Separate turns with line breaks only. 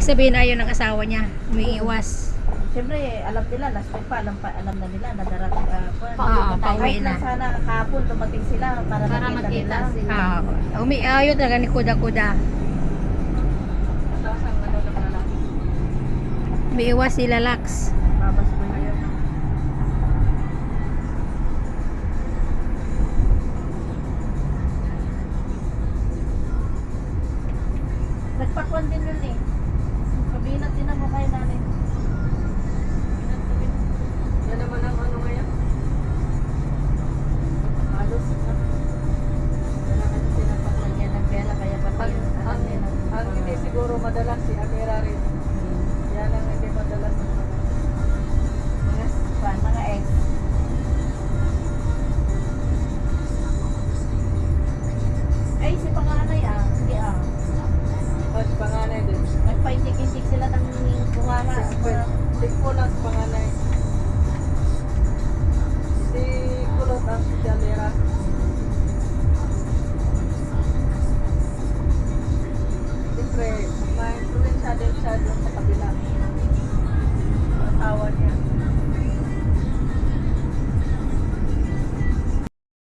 sabihin ayaw ng asawa niya, umiiwas.
Siyempre, alam nila, last week pa, alam na nila na darating
pauwi
kahit
na.
na sana kahapon dumating sila para makita nila.
sila. Ayaw talaga ni kuda-kuda.
Tapos ang ano ng lalaki.
Umiiwas sila, Lax.
Babas ko yun. Nagpakwan din yun eh. Kabinat din ang mukha namin.
Yan naman ang ano ngayon.
Halos na. Wala kasi silang paglagyan ng pera kaya pati
Ang,
yung alam
ang,
nila.
ang hindi siguro madalas si Amira rin. Yan ang hindi madalas.
Mga ex. Ay, si pangarap